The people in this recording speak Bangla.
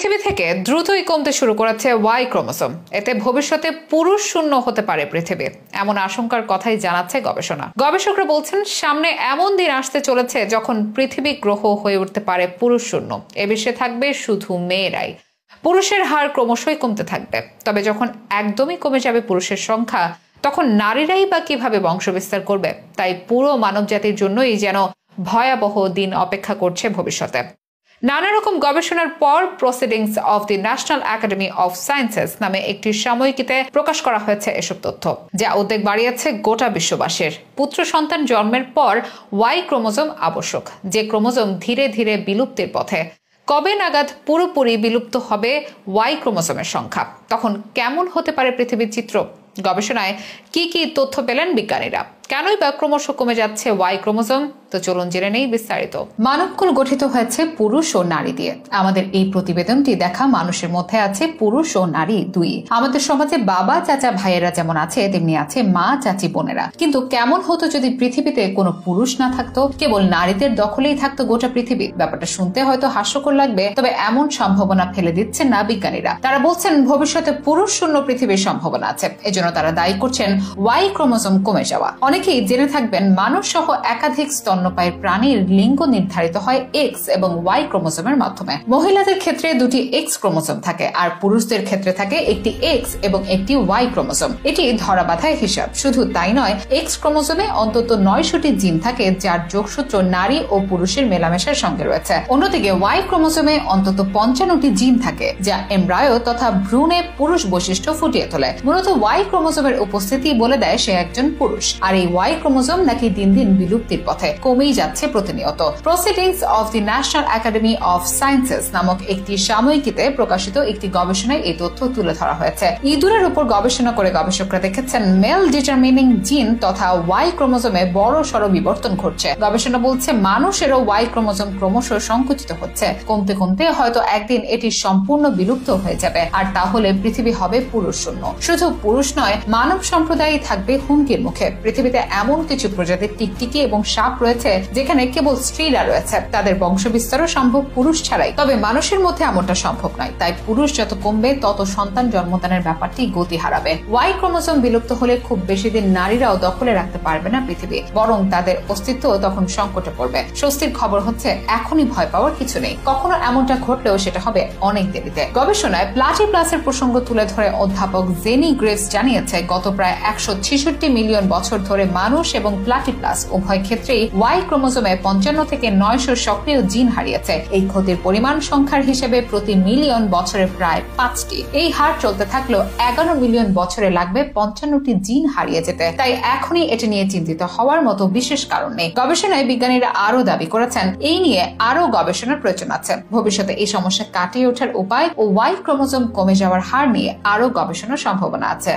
পৃথিবী থেকে দ্রুতই কমতে শুরু করেছে ওয়াই ক্রোমোসোম। এতে ভবিষ্যতে পুরুষ শূন্য হতে পারে পৃথিবী, এমন আশঙ্কার কথাই জানাচ্ছে গবেষণা। গবেষকরা বলছেন সামনে এমন দিন আসতে চলেছে যখন পৃথিবী গ্রহ হয়ে উঠতে পারে পুরুষ শূন্য। এ বিশ্বে থাকবে শুধু মেয়েরাই। পুরুষের হার ক্রমশই কমতে থাকবে। তবে যখন একদমই কমে যাবে পুরুষের সংখ্যা, তখন নারীরাই বা কিভাবে বংশবিস্তার করবে? তাই পুরো মানবজাতির জন্যই যেন ভয়াবহ দিন অপেক্ষা করছে ভবিষ্যতে। নানা রকম গবেষণার পর proceedings of the national academy of sciences নামে একটি সাময়িকীতে প্রকাশ করা হয়েছে এসব তথ্য, যা উদ্বেগ বাড়িয়েছে গোটা বিশ্ববাসীর। পুত্র সন্তান জন্মের পর ওয়াই ক্রোমোজোম আবশ্যক, যে ক্রোমোজোম ধীরে ধীরে বিলুপ্তির পথে। কবে নাগাদ পুরোপুরি বিলুপ্ত হবে ওয়াই ক্রোমোজোমের সংখ্যা? তখন কেমন হতে পারে পৃথিবীর চিত্র? গবেষণায় কি কি তথ্য পেলেন বিজ্ঞানীরা? কেনই বা ক্রমশ কমে যাচ্ছে ওয়াই ক্রোমোজোম? তো চলুন জেনে নেই বিস্তারিত। মানবকুল গঠিত হয়েছে পুরুষ ও নারী দিয়ে। আমাদের এই প্রতিবেদনটি দেখা মানুষের মধ্যে আছে পুরুষ ও নারী দুই। আমাদের সমাজে বাবা চাচা ভাইয়েরা যেমন আছে, তেমনি আছে মা চাচি বোনেরা। কিন্তু কেমন হতো যদি পৃথিবীতে কোনো পুরুষ না থাকতো, কেবল নারীদের দখলেই থাকতো গোটা পৃথিবী? ব্যাপারটা শুনতে হয়তো হাস্যকর লাগবে, তবে এমন সম্ভাবনা ফেলে দিচ্ছেন না বিজ্ঞানীরা। তারা বলছেন ভবিষ্যতে পুরুষ শূন্য পৃথিবীর সম্ভাবনা আছে। এজন্য তারা দায়ী করছেন ওয়াই ক্রোমোজোম কমে যাওয়া। অনেকেই জেনে থাকবেন মানুষ সহ একাধিক স্তন্যপায়ী প্রাণীর লিঙ্গ নির্ধারিত হয় এক্স এবং ওয়াই ক্রোমোজোমের মাধ্যমে। মহিলাদের ক্ষেত্রে দুটি এক্স ক্রোমোজোম থাকে, আর পুরুষদের ক্ষেত্রে থাকে একটি এক্স এবং একটি ওয়াই ক্রোমোজোম। এটি ধরাবাঁধা হিসাব। শুধু তাই নয়, এক্স ক্রোমোজোমে অন্তত 900টি জিন থাকে, যার যোগসূত্র নারী ও পুরুষের মেলামেশার সঙ্গে রয়েছে। অন্যদিকে ওয়াই ক্রোমোজোমে অন্তত 55টি জিন থাকে, যা এমব্রায়ো তথা ভ্রূণে পুরুষ বৈশিষ্ট্য ফুটিয়ে তোলে। মূলত ওয়াই ক্রোমোজোমের উপস্থিতি বলে দেয় সে একজন পুরুষ। আর এই ওয়াই ক্রোমোজোম নাকি দিন দিন বিলুপ্তির পথে, কমেই যাচ্ছে প্রতিনিয়ত। Proceedings of the national academy of sciences নামক একটি সাময়িকীতে প্রকাশিত একটি গবেষণায় এই তথ্য তুলে ধরা হয়েছে। ইঁদুরের উপর গবেষণা করে গবেষকরা দেখেছেন মেল ডিটারমিনিং জিন তথা ওয়াই ক্রোমোজোমে বড় সড় বিবর্তন ঘটছে। গবেষণা বলছে মানুষেরও ওয়াই ক্রোমোজোম ক্রমশ সংকুচিত হচ্ছে। কমতে কমতে হয়তো একদিন এটি সম্পূর্ণ বিলুপ্ত হয়ে যাবে, আর তাহলে পৃথিবী হবে পুরুষ শূন্য। শুধু পুরুষ নয়, মানব সম্প্রদায় থাকবে হুমকির মুখে। পৃথিবীতে এমন কিছু প্রজাতির টিকটিকি এবং সাপ রয়েছে যেখানে কেবল স্ত্রীরা রয়েছে। তাদের বংশবিস্তারও সম্ভব পুরুষ ছাড়াই। তবে মানুষের মধ্যে এমনটা সম্ভব নয়। তাই পুরুষ যত কমবে, তত সন্তান জন্মদানের ব্যাপারটি গতি হারাবে। ওয়াই ক্রোমোজোম বিলুপ্ত হলে খুব বেশি দিন নারীরাও দখলে রাখতে পারবে না পৃথিবী, বরং তাদের অস্তিত্ব তখন সংকটে পড়বে। স্বস্তির খবর হচ্ছে এখনই ভয় পাওয়ার কিছু নেই। কখনো এমনটা ঘটলেও সেটা হবে অনেক দেরিতে। গবেষণায় প্লাটিপ্লাসের প্রসঙ্গ তুলে ধরে অধ্যাপক জেনি গ্রেভস জানিয়েছে, গত প্রায় 166 মিলিয়ন বছর ধরে মানুষ এবং প্লাটিপ্লাস উভয় ক্ষেত্রেই ওয়াই ক্রোমোজোমে 55 থেকে 900 সক্রিয় জিন হারিয়েছে। এই ক্ষতির পরিমাণ সংখ্যার হিসেবে প্রতি মিলিয়ন বছরে প্রায় 5টি। এই হার চলতে থাকলেও 11 মিলিয়ন বছরে লাগবে 55টি জিন হারিয়ে যেতে। তাই এখনই এটি নিয়ে চিন্তিত হওয়ার মতো বিশেষ কারণ নেই। গবেষণায় বিজ্ঞানীরা আরো দাবি করেছেন এই নিয়ে আরো গবেষণার প্রয়োজন আছে। ভবিষ্যতে এই সমস্যা কাটিয়ে ওঠার উপায় ও ওয়াই ক্রোমোজোম কমে যাওয়ার হার নিয়ে আরো গবেষণার সম্ভাবনা আছে।